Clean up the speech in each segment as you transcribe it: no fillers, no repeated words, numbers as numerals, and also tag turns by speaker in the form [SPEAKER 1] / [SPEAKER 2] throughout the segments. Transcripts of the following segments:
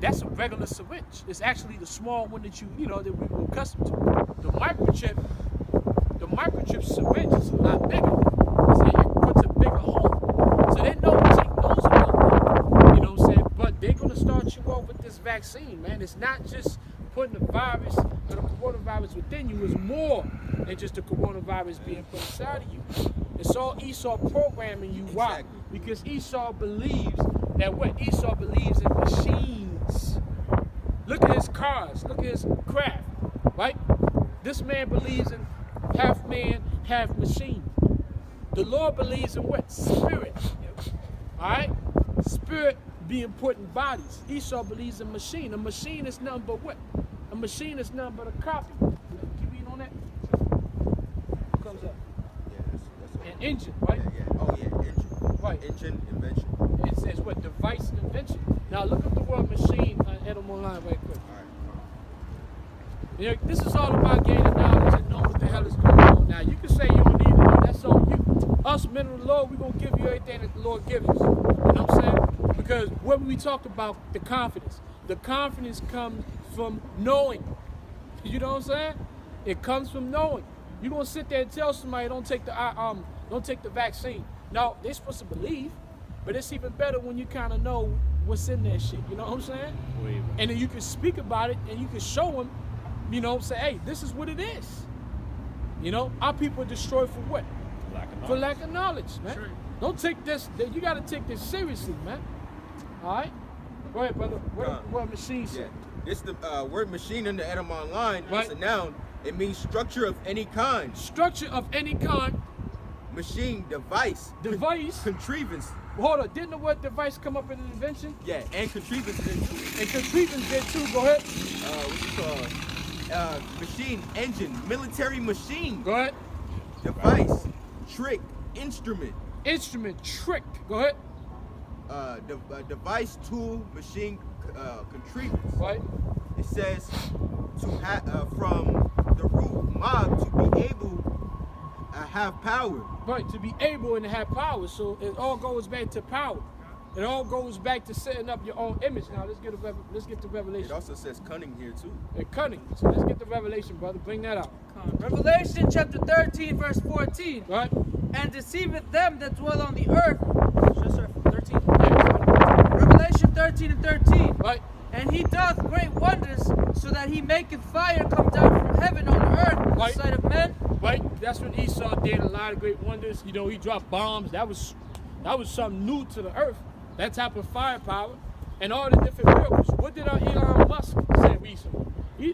[SPEAKER 1] that's a regular syringe. It's actually the small one that that we were accustomed to. The microchip syringe is a lot bigger. So it puts a bigger hole. So they know knows about that. You know what I'm saying? But they're gonna start you off with this vaccine, man. It's not just putting the virus or the coronavirus within you. It's more than just the coronavirus being put inside of you. It's all Esau programming you. Why? Because Esau believes that what? Esau believes in machines. Look at his cars. Look at his craft. Right? This man believes in half man, half machine. The Lord believes in what? Spirit. Alright? Spirit being put in bodies. Esau believes in machine. A machine is nothing but what? A machine is nothing but a copy. Keep reading on that. What comes up?
[SPEAKER 2] Yeah, that's
[SPEAKER 1] an engine, right?
[SPEAKER 2] Yeah. Oh yeah, engine.
[SPEAKER 1] Right.
[SPEAKER 2] Engine, invention.
[SPEAKER 1] It says what? Device and invention. Now look up the word machine on Edom Online right quick. You know, this is all about gaining knowledge and knowing what the hell is going on. Now, you can say you don't need to know. That's on you. Us, men of the Lord, we're going to give you everything that the Lord gives us. You know what I'm saying? Because when we talked about the confidence comes from knowing. You know what I'm saying? It comes from knowing. You're going to sit there and tell somebody, don't take the vaccine. No, they're supposed to believe. But it's even better when you kind of know what's in that shit. You know what I'm saying? And then you can speak about it and you can show them. You know, say, hey, this is what it is. You know, our people are destroyed for what? For lack of knowledge, man. Sure. Don't take this, you got to take this seriously, man. All right? Go ahead, brother. What machine say?
[SPEAKER 2] Yeah. It's the word machine in the Edom Online.
[SPEAKER 1] Right.
[SPEAKER 2] It's a noun. It means structure of any kind.
[SPEAKER 1] Structure of any kind.
[SPEAKER 2] Machine, device.
[SPEAKER 1] Device.
[SPEAKER 2] Contrivance.
[SPEAKER 1] Hold on, didn't the word device come up in the invention?
[SPEAKER 2] Yeah, and contrivance did too.
[SPEAKER 1] And contrivance did too. Go ahead.
[SPEAKER 2] What's it called? Machine, engine, military machine.
[SPEAKER 1] Go ahead.
[SPEAKER 2] Device, trick, instrument.
[SPEAKER 1] Instrument, trick. Go ahead.
[SPEAKER 2] Device, tool, machine, contrivance.
[SPEAKER 1] Right.
[SPEAKER 2] It says to have from the root mob to be able to have power.
[SPEAKER 1] Right, to be able and to have power. So it all goes back to power. It all goes back to setting up your own image. Now let's get the revelation.
[SPEAKER 2] It also says cunning here too.
[SPEAKER 1] And cunning. So let's get the revelation, brother. Bring that out.
[SPEAKER 3] Revelation chapter 13, verse 14.
[SPEAKER 1] Right.
[SPEAKER 3] And deceiveth them that dwell on the earth. Should I start from 13?
[SPEAKER 1] Yeah.
[SPEAKER 3] Revelation 13 and 13.
[SPEAKER 1] Right.
[SPEAKER 3] And he doth great wonders, so that he maketh fire come down from heaven on the earth in the sight of men.
[SPEAKER 1] Right. That's what Esau did. A lot of great wonders. You know, he dropped bombs. That was something new to the earth. That type of firepower and all the different miracles. What did Elon Musk say recently?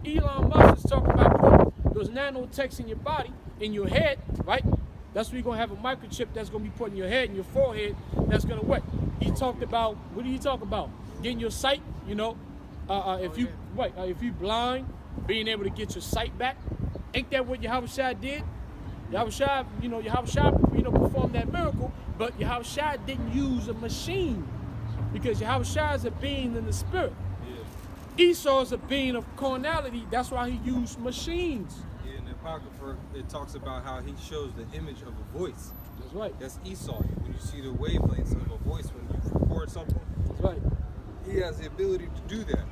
[SPEAKER 1] Elon Musk is talking about putting those nanotechs in your body, in your head, right? That's where you're going to have a microchip that's going to be put in your head and your forehead. That's going to what? He talked about, what did he talk about? Getting your sight, you know, if you blind, being able to get your sight back. Ain't that what Yahushua did? Yahushua, performed that miracle, but Yahushua didn't use a machine because Yahushua is a being in the spirit. Yeah. Esau is a being of carnality. That's why he used machines.
[SPEAKER 4] Yeah, in the Apocrypha, it talks about how he shows the image of a voice.
[SPEAKER 1] That's right.
[SPEAKER 4] That's Esau. When you see the wavelengths of a voice when you record something,
[SPEAKER 1] that's right.
[SPEAKER 4] He has the ability to do that.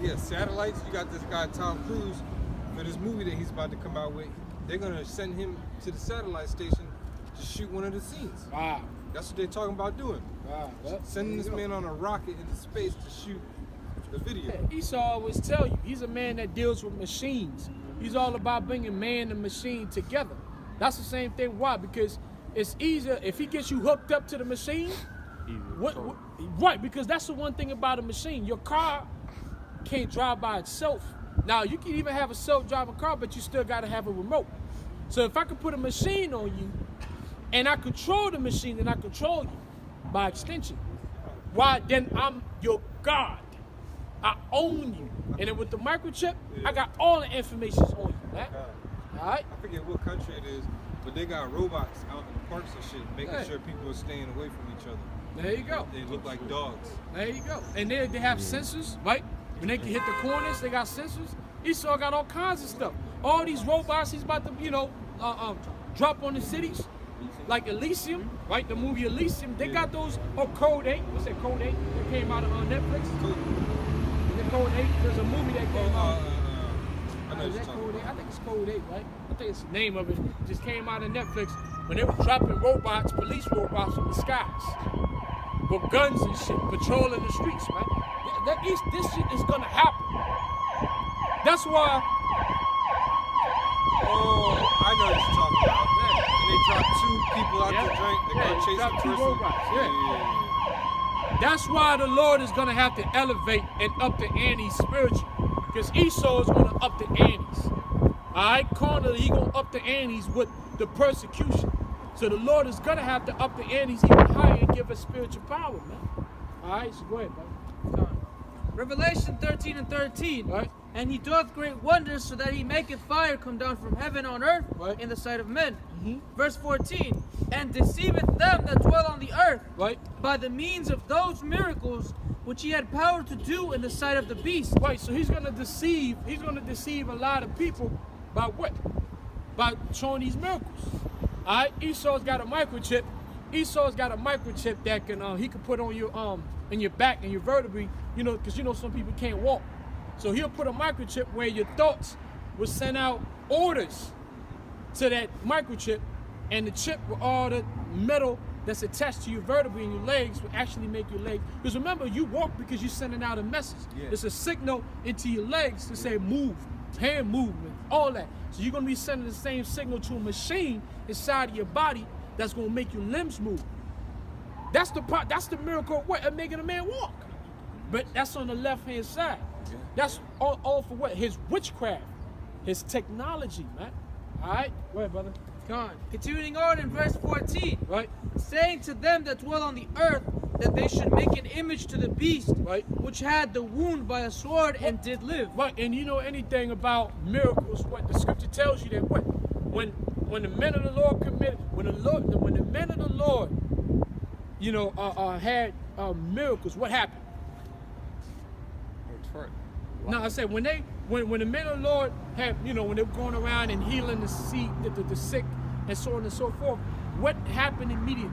[SPEAKER 4] Yeah, satellites. You got this guy Tom Cruise for this movie that he's about to come out with. They're gonna send him to the satellite station to shoot one of the scenes.
[SPEAKER 1] Wow.
[SPEAKER 4] That's what they're talking about doing.
[SPEAKER 1] Wow.
[SPEAKER 4] Sending this man on a rocket into space to shoot the video.
[SPEAKER 1] Yeah, Esau always tell you, he's a man that deals with machines. He's all about bringing man and machine together. That's the same thing. Why? Because it's easier if he gets you hooked up to the machine. Right, because that's the one thing about a machine. Your car can't drive by itself. Now, you can even have a self-driving car, but you still got to have a remote. So if I could put a machine on you, and I control the machine, then I control you by extension. Why? Then I'm your God. I own you. And then with the microchip, I got all the information on you, man. All right?
[SPEAKER 4] I forget what country it is, but they got robots out in the parks and shit, making sure people are staying away from each other.
[SPEAKER 1] There you go.
[SPEAKER 4] They look like dogs.
[SPEAKER 1] There you go. And they have sensors, right? When they can hit the corners, they got sensors. Esau got all kinds of stuff. All these robots he's about to, drop on the cities, like Elysium, right? The movie Elysium. They got those, Code 8. What's that, Code 8? That came out on Netflix. Code 8? There's a movie that came out.
[SPEAKER 4] I know
[SPEAKER 1] Is
[SPEAKER 4] what
[SPEAKER 1] that
[SPEAKER 4] you're
[SPEAKER 1] Code
[SPEAKER 4] talking
[SPEAKER 1] 8? I
[SPEAKER 4] about.
[SPEAKER 1] think it's Code 8, right? I think it's the name of it. It just came out on Netflix when they were dropping robots, police robots from the skies with guns and shit, patrolling the streets, man. This shit is gonna happen. That's why.
[SPEAKER 4] Oh, I know what you're talking about. And they dropped 2 people out
[SPEAKER 1] Yeah.
[SPEAKER 4] the drink. They're
[SPEAKER 1] Yeah,
[SPEAKER 4] gonna chase
[SPEAKER 1] dropped
[SPEAKER 4] the
[SPEAKER 1] 2
[SPEAKER 4] person.
[SPEAKER 1] robots, yeah. That's why the Lord is going to have to elevate and up the ante spiritually. Because Esau is going to up the antes. All right? Carnally, he's going to up the antes with the persecution. So the Lord is going to have to up the antes even higher and give us spiritual power, man. All right? So go ahead, brother.
[SPEAKER 3] Revelation 13 and 13.
[SPEAKER 1] Right.
[SPEAKER 3] And he doeth great wonders, so that he maketh fire come down from heaven on earth
[SPEAKER 1] Right.
[SPEAKER 3] in the sight of men.
[SPEAKER 1] Mm-hmm.
[SPEAKER 3] Verse 14. And deceiveth them that dwell on the earth
[SPEAKER 1] Right?
[SPEAKER 3] by the means of those miracles which he had power to do in the sight of the beast.
[SPEAKER 1] Right, so he's going to deceive a lot of people by what? By showing these miracles. All right, Esau's got a microchip. Esau's got a microchip that can he can put on your in your back and your vertebrae, you know, because you know some people can't walk. So he'll put a microchip where your thoughts will send out orders to that microchip, and the chip with all the metal that's attached to your vertebrae and your legs will actually make your legs. Because remember, you walk because you're sending out a message.
[SPEAKER 2] Yeah.
[SPEAKER 1] It's a signal into your legs to say move, hand movement, all that. So you're going to be sending the same signal to a machine inside of your body that's going to make your limbs move. That's the miracle of what? Of making a man walk. But that's on the left-hand side.
[SPEAKER 2] Yeah.
[SPEAKER 1] That's all for what? His witchcraft, his technology, man. All right? Go ahead, brother.
[SPEAKER 3] God. Continuing on in verse 14.
[SPEAKER 1] Right?
[SPEAKER 3] Saying to them that dwell on the earth, that they should make an image to the beast,
[SPEAKER 1] Right.
[SPEAKER 3] which had the wound by a sword and did live.
[SPEAKER 1] Right, and you know anything about miracles, what the scripture tells you that what? When the men of the Lord committed, when the men of the Lord, you know, had miracles, what happened? No, I said when the men of the Lord had, you know, when they were going around and healing the sick and so on and so forth, what happened immediately?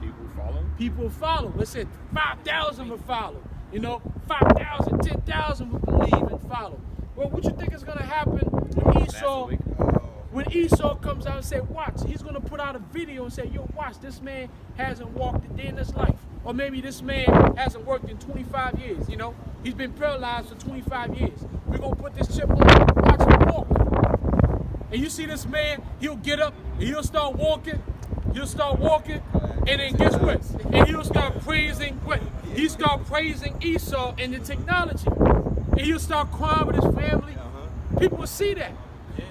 [SPEAKER 5] People follow.
[SPEAKER 1] People follow. Let's say 5,000 would follow. You know, 5,000, 10,000 would believe and follow. Well, what you think is going to happen when Esau comes out and say, watch, he's going to put out a video and say, yo, watch, this man hasn't walked a day in his life. Or maybe this man hasn't worked in 25 years, you know. He's been paralyzed for 25 years. We're going to put this chip on, watch him walk. And you see this man, he'll get up and he'll start walking. He'll start walking, and then guess what? And he'll start praising what? He'll start praising Esau and the technology. And he'll start crying with his family. People will see that.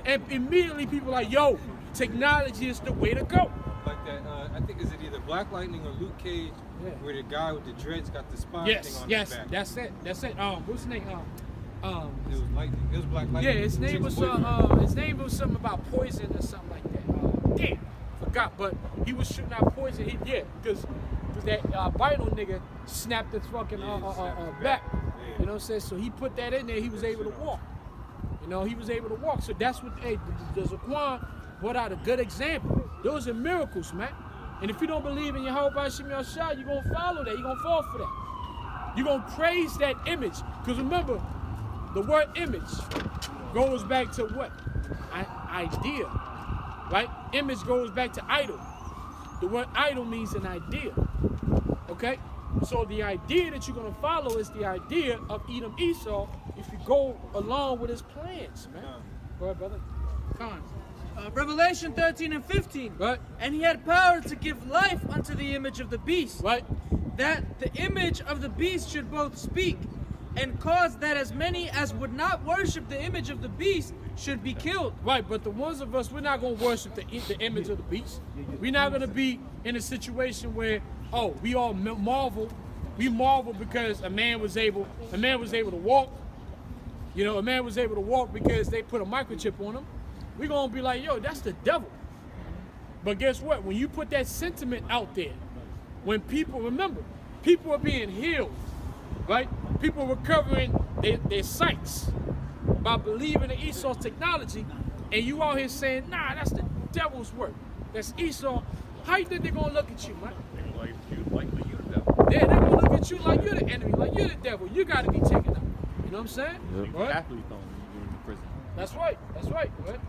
[SPEAKER 1] And immediately people are like, yo, technology is the way to go.
[SPEAKER 4] Like that, I think, is it either Black Lightning or Luke Cage,
[SPEAKER 1] Yeah.
[SPEAKER 4] where the guy with the dreads got the spine thing on
[SPEAKER 1] Yes,
[SPEAKER 4] his back.
[SPEAKER 1] that's it. What's his name?
[SPEAKER 4] It was Lightning. It was Black
[SPEAKER 1] Yeah,
[SPEAKER 4] Lightning.
[SPEAKER 1] his name was something about poison or something like that. Damn, forgot. But he was shooting out poison. Because that vital nigga snapped his fucking back. You know what I'm saying? So he put that in there. He was able to walk. You know, he was able to walk. So that's what the Zaquan brought out a good example. Those are miracles, man. And if you don't believe in Yahweh Shem Yahshua, you're going to follow that. You're going to fall for that. You're going to praise that image. Because remember, the word image goes back to what? Idea, right? Image goes back to idol. The word idol means an idea, okay? So the idea that you're going to follow is the idea of Edom Esau if you go along with his plans, man. Go ahead, brother.
[SPEAKER 3] Con. Revelation 13 and 15.
[SPEAKER 1] Right?
[SPEAKER 3] And he had power to give life unto the image of the beast,
[SPEAKER 1] Right?
[SPEAKER 3] that the image of the beast should both speak, and cause that as many as would not worship the image of the beast should be killed.
[SPEAKER 1] Right, but the ones of us, we're not going to worship the image of the beast. We're not going to be in a situation where, oh, we all marvel. We marvel because a man was able to walk. You know, a man was able to walk because they put a microchip on him. We're going to be like, yo, that's the devil. But guess what? When you put that sentiment out there, when people, remember, people are being healed, right? People recovering their sights by believing in Esau's technology, and you out here saying, nah, that's the devil's work. That's Esau. How you think they're going to look at you, man?
[SPEAKER 5] Like you the devil.
[SPEAKER 1] They're going to look at you like you're the enemy, like you're the devil. You got to be taken out. And know what I'm saying?
[SPEAKER 5] Yep.
[SPEAKER 1] Right?
[SPEAKER 5] Athlete on you're in the prison.
[SPEAKER 1] That's right. That's right. Right?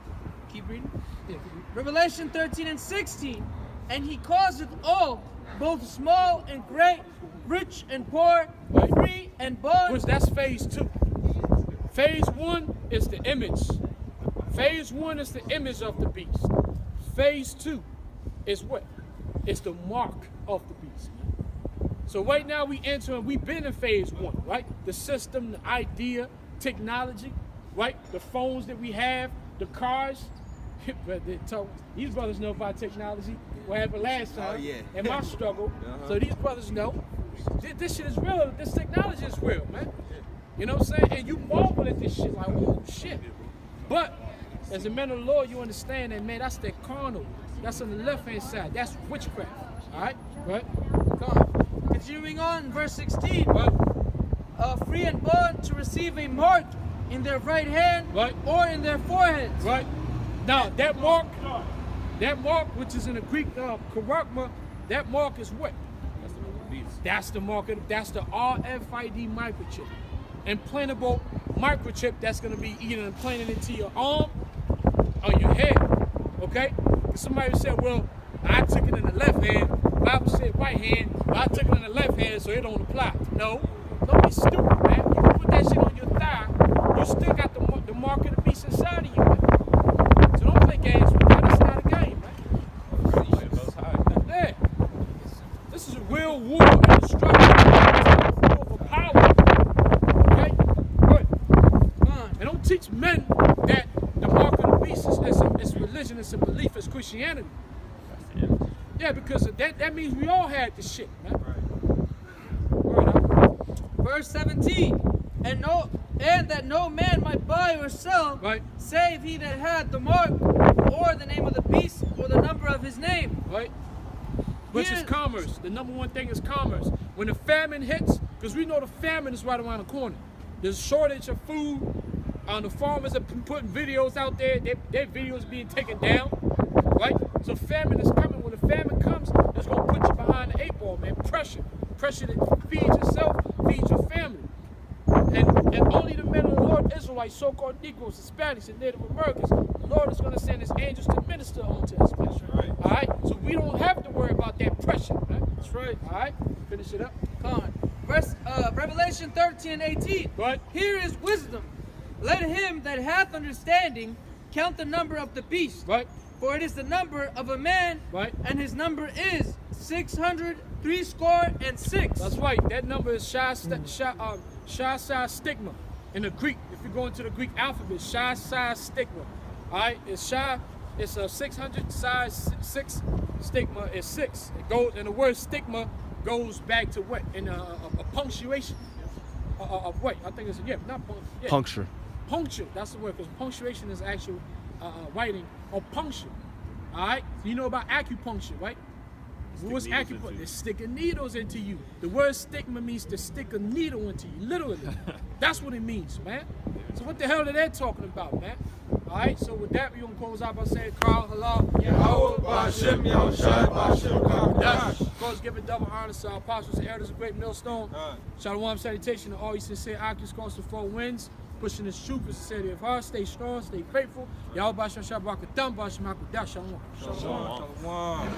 [SPEAKER 3] Keep reading.
[SPEAKER 1] Yeah, keep reading.
[SPEAKER 3] Revelation 13 and 16. And he causeth all, both small and great, rich and poor,
[SPEAKER 1] Right.
[SPEAKER 3] free and bond.
[SPEAKER 1] Which that's phase 2. Phase 1 is the image. Phase 1 is the image of the beast. Phase 2 is what? It's the mark of the beast. So right now we've been in phase 1, right? The system, the idea, technology, right? The phones that we have, the cars. But these brothers know about technology. What happened last time?
[SPEAKER 2] Oh, yeah.
[SPEAKER 1] And my struggle.
[SPEAKER 2] Uh-huh.
[SPEAKER 1] So these brothers know. This shit is real. This technology is real, man. You know what I'm saying? And you marvel at this shit like, oh shit. But as a man of the Lord, you understand that, man, that's that carnal. That's on the left hand side. That's witchcraft. Alright? Right?
[SPEAKER 3] Come on. Continuing on, verse 16.
[SPEAKER 1] Right?
[SPEAKER 3] Free and bond to receive a mark in their right hand
[SPEAKER 1] Right.
[SPEAKER 3] or in their foreheads.
[SPEAKER 1] Right? Now that mark, which is in the Greek charagma, that mark is what?
[SPEAKER 5] That's the beast.
[SPEAKER 1] That's the mark. That's the RFID microchip. Implantable microchip that's going to be either implanted into your arm or your head. Okay? Somebody said, well, I took it in the left hand. Bible said right hand, but I took it in the left hand, so it don't apply. No. Don't be stupid, man. You can put that shit on your thigh. You still got the mark of the beast inside of you, man. So don't play games with that. It's not a game, man.
[SPEAKER 5] Yeah, Most High.
[SPEAKER 1] Yeah. This is a real war and a struggle. It's a war for power. Okay? Good. And don't teach men that the mark of the beast is religion, it's a belief, it's Christianity.
[SPEAKER 5] That's the image.
[SPEAKER 1] Yeah, because that means we all had this shit, man.
[SPEAKER 2] Right.
[SPEAKER 1] Word up.
[SPEAKER 3] Verse 17. And that no man might buy or sell,
[SPEAKER 1] Right.
[SPEAKER 3] save he that had the mark, or the name of the beast, or the number of his name.
[SPEAKER 1] Right? Which is
[SPEAKER 3] Here-
[SPEAKER 1] commerce. The number one thing is commerce. When the famine hits, because we know the famine is right around the corner. There's a shortage of food. The farmers are putting videos out there. Their videos being taken down. Right? So famine is coming. When the famine comes, it's going to put you behind the 8 ball, man. Pressure. Pressure to feed yourself, feed your family. And only the men of the Lord, Israelites, so-called Negroes, Hispanics, and Native Americans, the Lord is going to send his angels to minister unto us, man.
[SPEAKER 2] Right.
[SPEAKER 1] All right? So we don't have to worry about that pressure, man.
[SPEAKER 3] That's right.
[SPEAKER 1] All right? Finish it up.
[SPEAKER 3] Come on. Revelation 13 and 18.
[SPEAKER 1] Right?
[SPEAKER 3] Here is wisdom. Let him that hath understanding count the number of the beast.
[SPEAKER 1] Right?
[SPEAKER 3] For it is the number of a man,
[SPEAKER 1] Right.
[SPEAKER 3] and his number is 666.
[SPEAKER 1] That's right. That number is Shai stigma. In the Greek, if you go into the Greek alphabet, Shai stigma. All right? It's Shai. It's a 600 size 6 stigma is 6. It goes, and the word stigma goes back to what? In a punctuation. Of what? I think it's not yeah.
[SPEAKER 5] Puncture.
[SPEAKER 1] Puncture. That's the word, because punctuation is actual writing or puncture. All right. So you know about acupuncture, right? What's
[SPEAKER 5] needles
[SPEAKER 1] acupuncture?
[SPEAKER 5] into
[SPEAKER 1] They're sticking needles into you. The word stigma means to stick a needle into you, literally. That's what it means, man. So what the hell are they talking about, man? All right. So with that, we're gonna close out by saying, "Carl halal."
[SPEAKER 2] Yahweh Ba'Shem Yahushai Ba'Shem Kakadash.
[SPEAKER 1] Of course, giving double honor to our apostles and elders of Great Millstone. Shalom, salutation to all you sincere actors across the 4 winds. Pushing this truth with sincerity of heart. Stay strong, stay faithful. Yahweh Ba'Shem Shabbat Katam Ba'Shem Hakudash. Shalom.
[SPEAKER 4] Shalom.